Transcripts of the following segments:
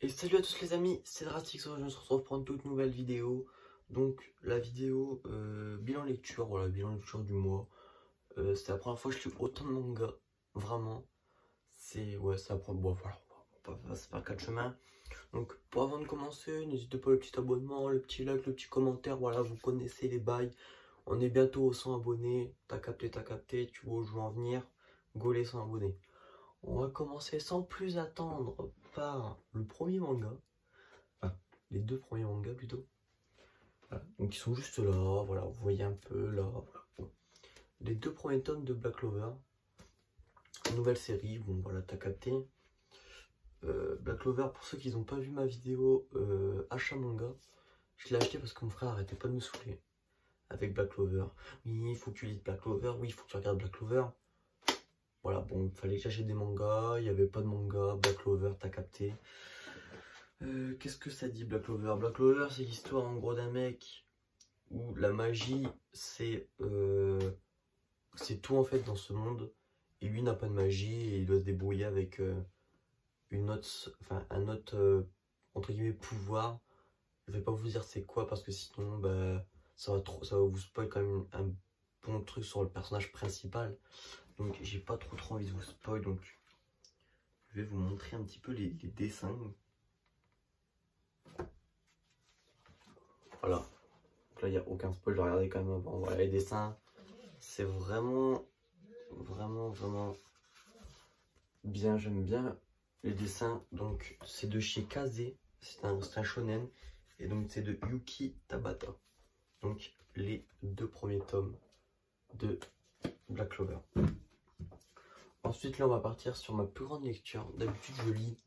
Et salut à tous les amis, c'est Drastix, on se retrouve pour une toute nouvelle vidéo. Donc la vidéo bilan lecture, voilà, bilan lecture du mois. C'est la première fois que je lis autant de mangas, vraiment. C'est la première, bon voilà, on va pas se faire quatre chemins. Donc avant de commencer, n'hésitez pas le petit abonnement, le petit like, le petit commentaire, voilà, vous connaissez les bails. On est bientôt aux 100 abonnés, t'as capté, tu vois où je veux en venir. Go les 100 abonnés. On va commencer sans plus attendre par le premier manga. Enfin, les deux premiers mangas plutôt. Voilà. Donc ils sont juste là, voilà, vous voyez un peu là. Voilà. Bon. Les deux premiers tomes de Black Clover. Nouvelle série, bon voilà, t'as capté. Black Clover, pour ceux qui n'ont pas vu ma vidéo achat manga, je l'ai acheté parce que mon frère arrêtait pas de me saouler avec Black Clover. Oui, il faut que tu lises Black Clover, oui, il faut que tu regardes Black Clover. Voilà, bon, il fallait que j'achète des mangas, il n'y avait pas de manga, Black Clover, t'as capté. Qu'est-ce que ça dit Black Clover? Black Clover, c'est l'histoire en gros d'un mec où la magie c'est tout en fait dans ce monde, et lui n'a pas de magie et il doit se débrouiller avec un autre entre guillemets pouvoir. Je vais pas vous dire c'est quoi parce que sinon bah, ça va vous spoil quand même un bon truc sur le personnage principal, donc j'ai pas trop envie de vous spoil, donc je vais vous montrer un petit peu les dessins. Voilà. Donc là, il n'y a aucun spoil, je vais regarder quand même avant. Voilà, les dessins, c'est vraiment bien. J'aime bien les dessins. Donc, c'est de chez Kaze, c'est un shonen. Et donc, c'est de Yuki Tabata. Donc, les deux premiers tomes de Black Clover. Ensuite, là, on va partir sur ma plus grande lecture. D'habitude, je lis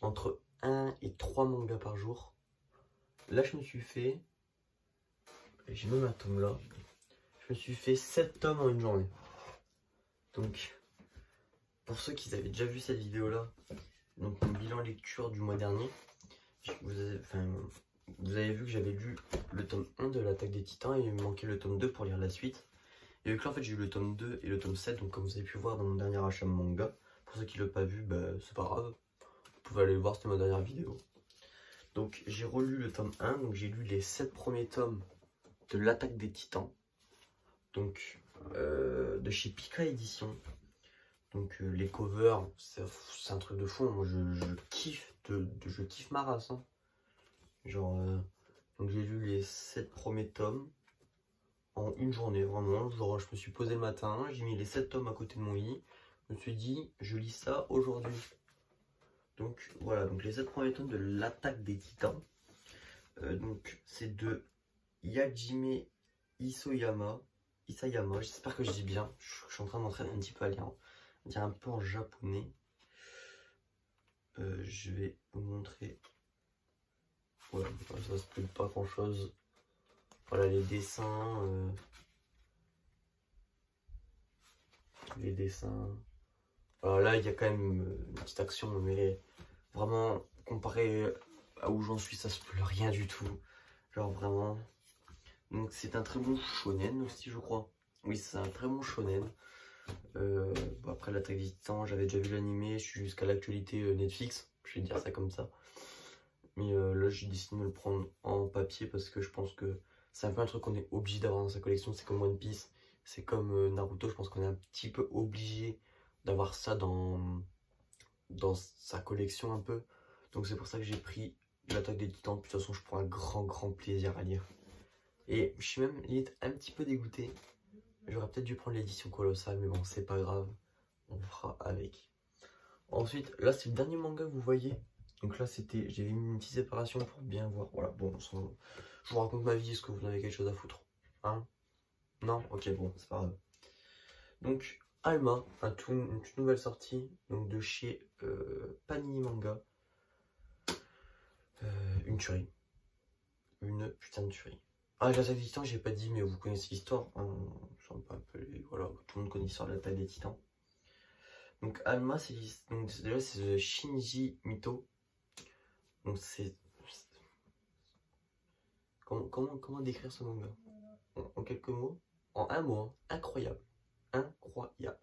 entre 1 et 3 mangas par jour. Là, je me suis fait, j'ai même un tome là, je me suis fait 7 tomes en une journée. Donc, pour ceux qui avaient déjà vu cette vidéo là, donc mon bilan lecture du mois dernier, vous avez vu que j'avais lu le tome 1 de l'Attaque des Titans et il me manquait le tome 2 pour lire la suite. Et vu que là en fait j'ai eu le tome 2 et le tome 7, donc comme vous avez pu voir dans mon dernier achat manga, pour ceux qui ne l'ont pas vu, bah, c'est pas grave, vous pouvez aller le voir, c'était ma dernière vidéo. Donc j'ai relu le tome 1, donc j'ai lu les 7 premiers tomes de l'Attaque des Titans, donc de chez Pika Édition. Donc les covers, c'est un truc de fou. Moi je kiffe je kiffe ma race. Hein. Genre, donc j'ai lu les 7 premiers tomes en une journée, vraiment. Genre je me suis posé le matin, j'ai mis les 7 tomes à côté de mon lit. Je me suis dit, je lis ça aujourd'hui. Donc voilà, donc les 7 premiers tomes de l'Attaque des Titans. Donc c'est de Yajime Isayama. J'espère que je dis bien. Je suis en train d'entraîner un petit peu à lire. Dire un peu en japonais. Je vais vous montrer. Voilà, ça se peut pas grand chose. Voilà les dessins. Les dessins. Alors là, il y a quand même une petite action, mais vraiment, comparé à où j'en suis, ça se peut rien du tout. Genre vraiment. Donc c'est un très bon shonen aussi, je crois. Oui, c'est un très bon shonen. Bon, après l'Attaque des Titans, j'avais déjà vu l'animé, je suis jusqu'à l'actualité Netflix, je vais dire ça comme ça. Mais là j'ai décidé de me le prendre en papier parce que je pense que c'est un peu un truc qu'on est obligé d'avoir dans sa collection. C'est comme One Piece, c'est comme Naruto, je pense qu'on est un petit peu obligé d'avoir ça dans sa collection un peu. Donc c'est pour ça que j'ai pris l'Attaque des Titans. De toute façon je prends un grand plaisir à lire. Et je suis même limite un petit peu dégoûté. J'aurais peut-être dû prendre l'édition colossale, mais bon, c'est pas grave. On fera avec. Ensuite, là, c'est le dernier manga que vous voyez. Donc là, j'ai mis une petite séparation pour bien voir. Voilà, bon, je vous raconte ma vie. Est-ce que vous en avez quelque chose à foutre? Hein? Non? Ok, bon, c'est pas grave. Donc, Alma, une toute nouvelle sortie donc de chez Panini Manga. Une tuerie. Une putain de tuerie. Ah, l'Attaque des Titans, j'ai pas dit, mais vous connaissez l'histoire. Hein, voilà, tout le monde connaît l'histoire de l'Attaque des Titans. Donc Alma, c'est Shinji Mito. Donc c'est... Comment décrire ce manga? En quelques mots? En un mot, hein. Incroyable. Incroyable.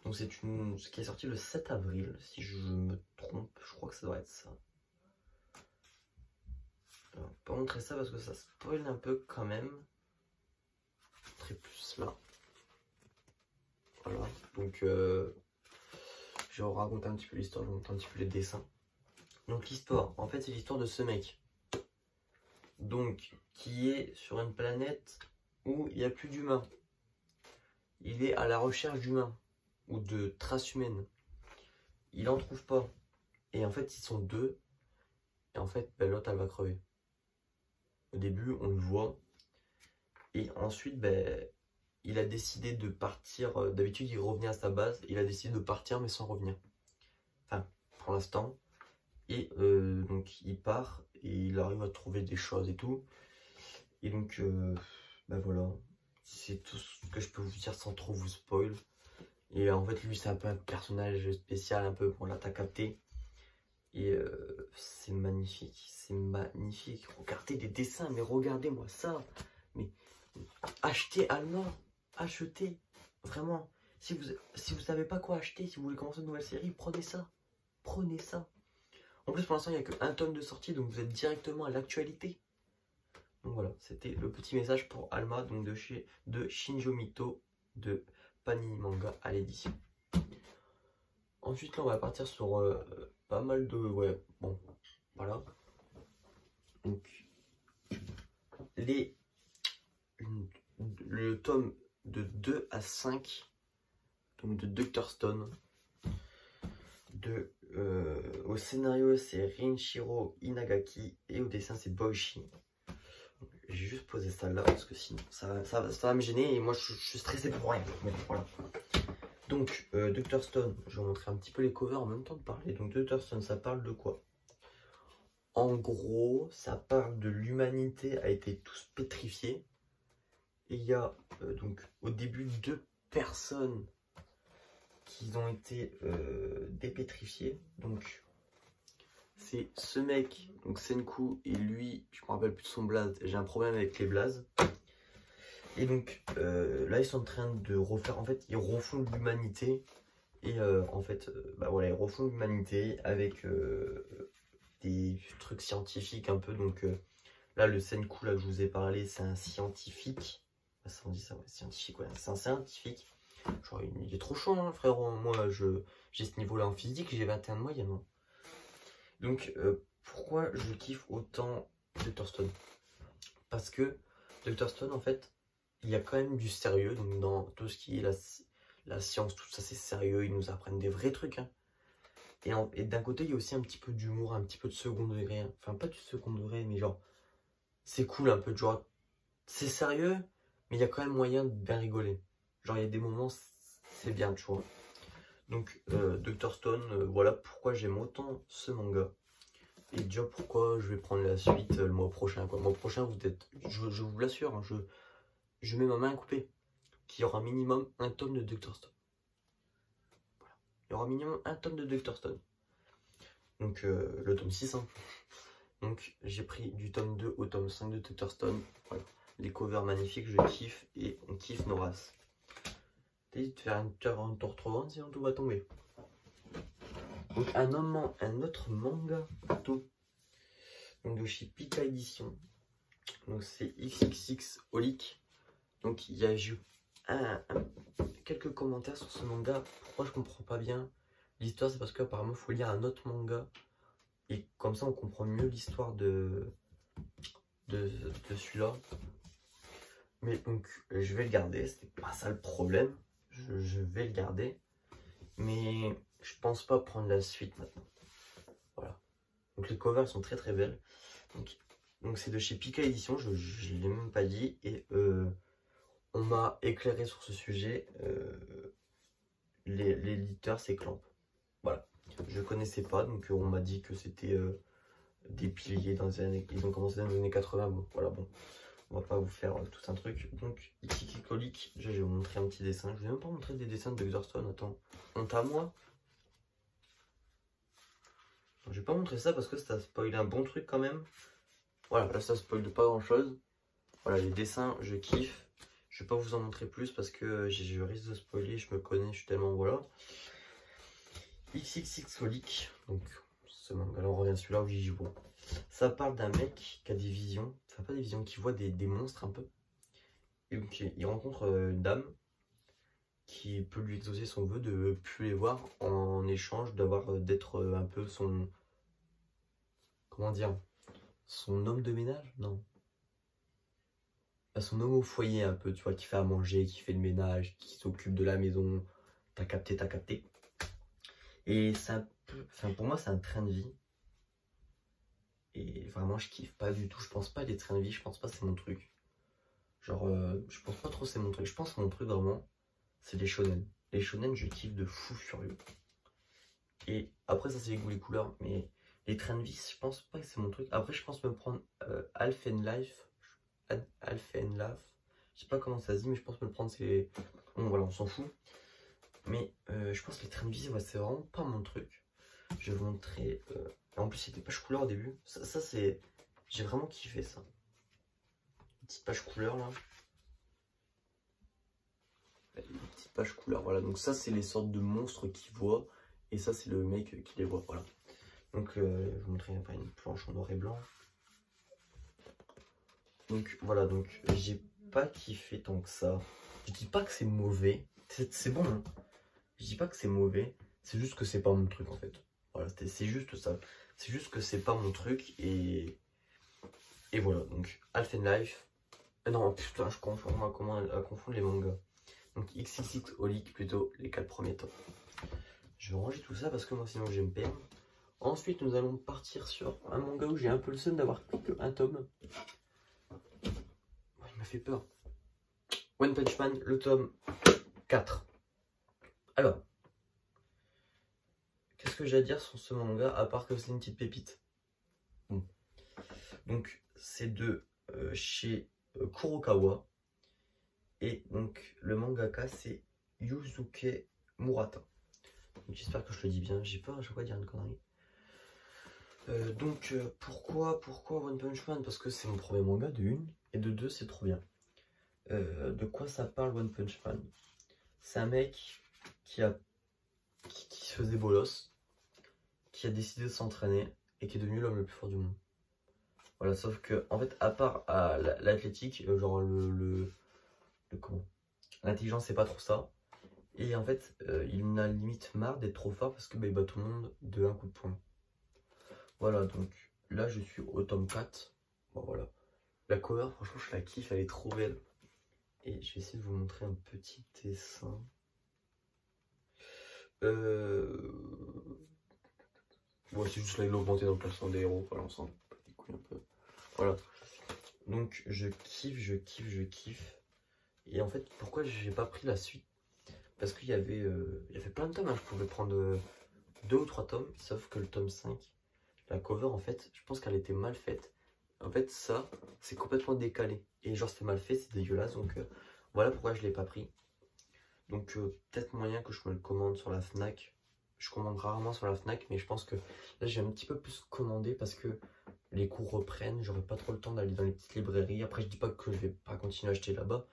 Donc c'est ce qui est sorti le 7 avril, si je me trompe. Je crois que ça doit être ça. Alors, je vais pas montrer ça parce que ça spoil un peu quand même. Très plus là. Voilà, donc je vais vous raconter un petit peu l'histoire, je vais vous montrer un petit peu les dessins. Donc l'histoire, en fait c'est l'histoire de ce mec. Donc, qui est sur une planète où il n'y a plus d'humains. Il est à la recherche d'humains ou de traces humaines. Il n'en trouve pas. Et en fait, ils sont deux. Et en fait, ben, l'autre, elle va crever. Au début, on le voit. Et ensuite, ben, il a décidé de partir. D'habitude, il revenait à sa base. Il a décidé de partir, mais sans revenir. Enfin, pour l'instant. Et donc, il part. Et il arrive à trouver des choses et tout. Et donc, ben voilà. C'est tout ce que je peux vous dire sans trop vous spoil. Et en fait, lui, c'est un peu un personnage spécial, un peu, voilà, t'as capté. Et c'est magnifique, c'est magnifique. Regardez les dessins, mais regardez-moi ça. Mais achetez Alma, achetez, vraiment. Si vous savez pas quoi acheter, si vous voulez commencer une nouvelle série, prenez ça. Prenez ça. En plus, pour l'instant, il n'y a que 1 tome de sortie, donc vous êtes directement à l'actualité. Donc voilà, c'était le petit message pour Alma, donc de Shinjo Mito, de Panini Manga à l'édition. Ensuite, là, on va partir sur pas mal de... Ouais, bon, voilà. Donc, le tome de 2 à 5, donc de Dr. Stone. Au scénario, c'est Rinshiro Inagaki et au dessin, c'est Boichi. J'ai juste posé ça là parce que sinon, ça va me gêner et moi, je suis stressé pour rien. Mais voilà. Donc, Dr. Stone, je vais vous montrer un petit peu les covers en même temps de parler. Donc, Dr. Stone, ça parle de quoi? En gros, ça parle de l'humanité a été tous pétrifiés. Et il y a donc au début 2 personnes qui ont été dépétrifiées. Donc, c'est ce mec, donc Senku, et lui, je me rappelle plus de son blaze. J'ai un problème avec les blazes. Et donc là ils sont en train de refaire, en fait ils refont l'humanité. Et en fait bah voilà, ils refont l'humanité avec des trucs scientifiques un peu. Donc là le Senku là que je vous ai parlé, c'est un scientifique. Ça on dit ça, ouais, scientifique, ouais, c'est un scientifique. Genre il est trop chaud hein, frérot, moi j'ai ce niveau là en physique, j'ai 21 de moyenne. Hein. Donc pourquoi je kiffe autant Dr. Stone? Parce que Dr. Stone en fait, il y a quand même du sérieux, donc dans tout ce qui est la science, tout ça c'est sérieux, ils nous apprennent des vrais trucs. Hein. Et d'un côté, il y a aussi un petit peu d'humour, un petit peu de second degré. Hein. Enfin, pas du second degré, mais genre, c'est cool un peu, genre, c'est sérieux, mais il y a quand même moyen de bien rigoler. Genre, il y a des moments, c'est bien, tu vois. Donc, Dr. Stone, voilà pourquoi j'aime autant ce manga. Et déjà, pourquoi je vais prendre la suite le mois prochain, quoi. Le mois prochain, vous êtes, je vous l'assure, hein, je mets ma main à couper, qu'il y aura minimum 1 tome de Dr. Stone. Voilà. Il y aura minimum 1 tome de Dr. Stone. Donc le tome 6. Hein. Donc j'ai pris du tome 2 au tome 5 de Dr. Stone. Voilà. Les covers magnifiques, je kiffe et on kiffe nos races. T'hésites de faire une tour trop grande, sinon tout va tomber. Donc un autre manga plutôt. Donc de chez Pika Édition. Donc c'est XXX Holic. Donc il y a eu quelques commentaires sur ce manga. Pourquoi je comprends pas bien l'histoire? C'est parce qu'apparemment il faut lire un autre manga. Et comme ça on comprend mieux l'histoire de celui-là. Mais donc je vais le garder. C'est pas ça le problème. Je vais le garder. Mais je pense pas prendre la suite maintenant. Voilà. Donc les covers sont très très belles. Donc c'est de chez Pika Édition, je ne l'ai même pas dit. Et on m'a éclairé sur ce sujet. L'éditeur c'est Clamp. Voilà. Je connaissais pas, donc on m'a dit que c'était des piliers dans les années. Ils ont commencé dans les années 80. Bon, voilà, bon. On va pas vous faire tout un truc. Donc, Ikikikolik, je vais vous montrer un petit dessin. Je vous ai même pas montré des dessins de Dr. Stone. Attends. Honte à moi. Je vais pas montrer ça parce que ça spoil un bon truc quand même. Voilà, là ça spoil de pas grand chose. Voilà, les dessins, je kiffe. Je vais pas vous en montrer plus parce que je risque de spoiler. Je me connais, je suis tellement voilà. XXX Holic, donc ce manga. Là, on revient à celui-là où j'y joue. Ça parle d'un mec qui a des visions. Enfin, pas des visions, qui voit des monstres un peu. Et donc, il rencontre une dame qui peut lui exaucer son vœu de plus les voir en échange d'être un peu son... Comment dire? Son homme de ménage? Non. Son homme au foyer un peu, tu vois, qui fait à manger, qui fait le ménage, qui s'occupe de la maison. T'as capté, t'as capté. Et c'est un peu... Enfin, pour moi, c'est un train de vie. Et vraiment, je kiffe pas du tout. Je pense pas les trains de vie, je pense pas c'est mon truc. Genre, je pense pas trop c'est mon truc. Je pense que mon truc vraiment, c'est les shonen. Les shonen, je kiffe de fou furieux. Et après, ça c'est les goûts, les couleurs. Mais les trains de vie, je pense pas que c'est mon truc. Après, je pense me prendre Alphenlife. Alphenlife. Je sais pas comment ça se dit, mais je pense me le prendre. C'est. Bon, voilà, on s'en fout. Mais je pense que les trains de vie, ouais, c'est vraiment pas mon truc. Je vais vous montrer. En plus, c'était pages couleur au début. Ça c'est. J'ai vraiment kiffé ça. Une petite page couleur là. Une petite page couleur, voilà. Donc, ça, c'est les sortes de monstres qu'il voit. Et ça, c'est le mec qui les voit, voilà. Donc, je vais vous montrer une planche en noir et blanc. Donc, voilà. Donc, j'ai pas kiffé tant que ça. Je dis pas que c'est mauvais. C'est bon, hein. Je dis pas que c'est mauvais. C'est juste que c'est pas mon truc, en fait. Voilà, c'est juste ça. C'est juste que c'est pas mon truc. Et voilà. Donc, Alphenlife. Non, putain, je confonds, comment à confondre les mangas. Donc, XXX Holic, plutôt les 4 premiers tomes. Je vais ranger tout ça parce que moi, sinon, je vais me perdre. Ensuite, nous allons partir sur un manga où j'ai un peu le seum d'avoir qu'un tome. Oh, il m'a fait peur. One Punch Man, le tome 4. Alors, qu'est-ce que j'ai à dire sur ce manga à part que c'est une petite pépite? Bon. Donc, c'est de chez Kurokawa. Et donc, le mangaka, c'est Yusuke Murata. J'espère que je le dis bien. J'ai peur à chaque fois de dire une connerie. Pourquoi One Punch Man? Parce que c'est mon premier manga de 1 et de 2 c'est trop bien. De quoi ça parle One Punch Man? C'est un mec qui se faisait bolos, qui a décidé de s'entraîner et qui est devenu l'homme le plus fort du monde. Voilà, sauf que en fait, à part l'athlétique, genre comment? L'intelligence c'est pas trop ça. Et en fait, il en a limite marre d'être trop fort parce que il bat tout le monde de un coup de poing. Voilà, donc là je suis au tome 4. Bon voilà. La cover, franchement je la kiffe, elle est trop belle. Et je vais essayer de vous montrer un petit dessin. Bon, c'est juste là il a augmenté dans le placement des héros, voilà, on s'en bat les couilles un peu. Voilà. Donc je kiffe. Et en fait, pourquoi j'ai pas pris la suite? Parce qu'il y avait plein de tomes, hein. Je pouvais prendre 2 ou 3 tomes, sauf que le tome 5, la cover en fait, je pense qu'elle était mal faite. En fait, ça, c'est complètement décalé. Et genre, c'est mal fait, c'est dégueulasse. Donc, voilà pourquoi je ne l'ai pas pris. Donc, peut-être moyen que je me le commande sur la Fnac. Je commande rarement sur la Fnac, mais je pense que là, j'ai un petit peu plus commandé parce que les cours reprennent. J'aurai pas trop le temps d'aller dans les petites librairies. Après, je dis pas que je vais pas continuer à acheter là-bas.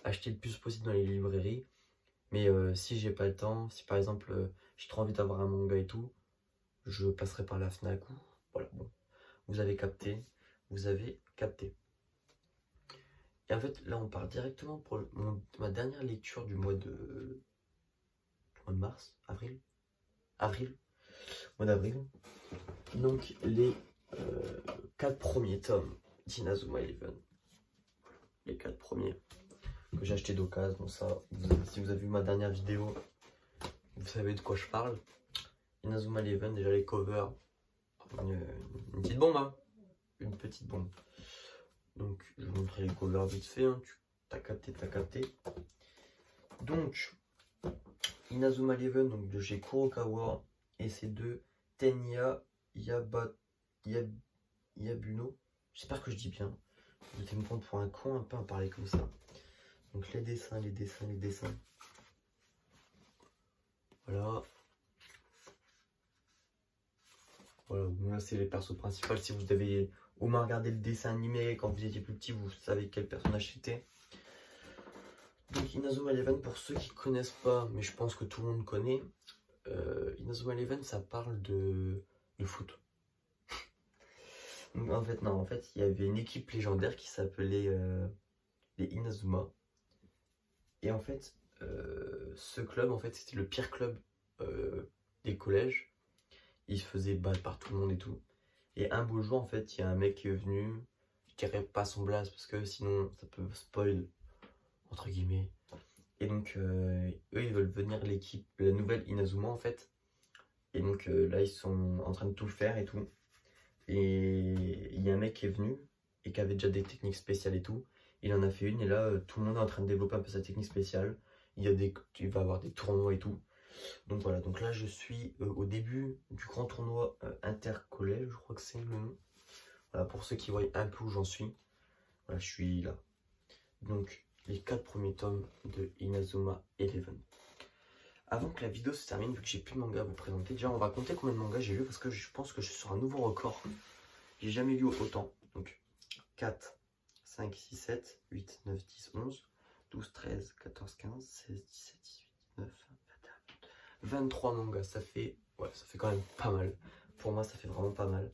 Acheter le plus possible dans les librairies. Mais si j'ai pas le temps, si par exemple, j'ai trop envie d'avoir un manga et tout, je passerai par la Fnac ou... Voilà, bon. Vous avez capté. Vous avez capté. Et en fait, là, on part directement pour ma dernière lecture du mois de mars, mois d'avril. Donc, les 4 premiers tomes d'Inazuma Eleven. Les 4 premiers que j'ai acheté d'occasion. Donc ça, si vous avez vu ma dernière vidéo, vous savez de quoi je parle. Inazuma Eleven, déjà les covers. Une petite bombe, hein. Une petite bombe. Donc, je vais vous montrer les covers vite fait. Hein. T'as capté. Donc, Inazuma Eleven, donc de chez Kurokawa. Et c'est de Tenya Yabuno. J'espère que je dis bien. Vous allez me prendre pour un con un peu à parler comme ça. Donc, les dessins. Voilà. Voilà, là c'est les persos principaux. Si vous avez au moins regardé le dessin animé quand vous étiez plus petit, vous savez quel personnage c'était. Donc Inazuma Eleven, pour ceux qui ne connaissent pas, mais je pense que tout le monde connaît, Inazuma Eleven, ça parle de de foot. Donc, en fait, non, en fait, il y avait une équipe légendaire qui s'appelait les Inazuma. Et en fait, ce club, en fait, c'était le pire club des collèges. Il se faisait battre par tout le monde et tout. Et un beau jour, en fait, il y a un mec qui est venu. Je dirais pas son blaze parce que sinon, ça peut spoil, entre guillemets. Et donc, eux, ils veulent venir l'équipe, la nouvelle Inazuma, en fait. Et donc, là, ils sont en train de tout faire et tout. Et il y a un mec qui est venu et qui avait déjà des techniques spéciales et tout. Il en a fait une et là, tout le monde est en train de développer un peu sa technique spéciale. Il va y avoir des tournois et tout. Donc voilà, donc là je suis au début du grand tournoi intercollège, je crois que c'est le nom. Voilà, pour ceux qui voient un peu où j'en suis. Voilà, je suis là. Donc les 4 premiers tomes de Inazuma Eleven. Avant que la vidéo se termine, vu que j'ai plus de manga à vous présenter, déjà on va compter combien de mangas j'ai lu parce que je pense que je suis sur un nouveau record. J'ai jamais lu autant. Donc 4, 5, 6, 7, 8, 9, 10, 11, 12, 13, 14, 15, 16, 17, 18, 19, 20, 23 mangas. Ça fait quand même pas mal. Pour moi, ça fait vraiment pas mal.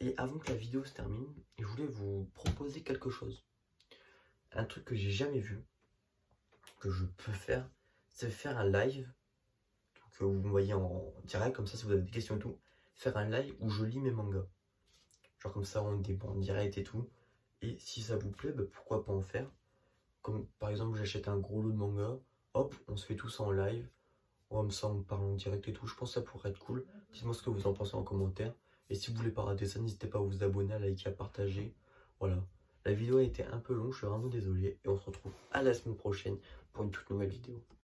Et avant que la vidéo se termine, je voulais vous proposer quelque chose. Un truc que j'ai jamais vu, que je peux faire, c'est faire un live. Que vous me voyez en direct, comme ça, si vous avez des questions et tout. Faire un live où je lis mes mangas. Genre comme ça, on débat en direct et tout. Et si ça vous plaît, bah, pourquoi pas en faire. Comme par exemple, j'achète un gros lot de mangas. Hop, on se fait tout ça en live. Comme ça, on parle en direct et tout. Je pense que ça pourrait être cool. Dites-moi ce que vous en pensez en commentaire. Et si vous voulez pas rater ça, n'hésitez pas à vous abonner, à liker, à partager. Voilà. La vidéo a été un peu longue, je suis vraiment désolé. Et on se retrouve à la semaine prochaine pour une toute nouvelle vidéo.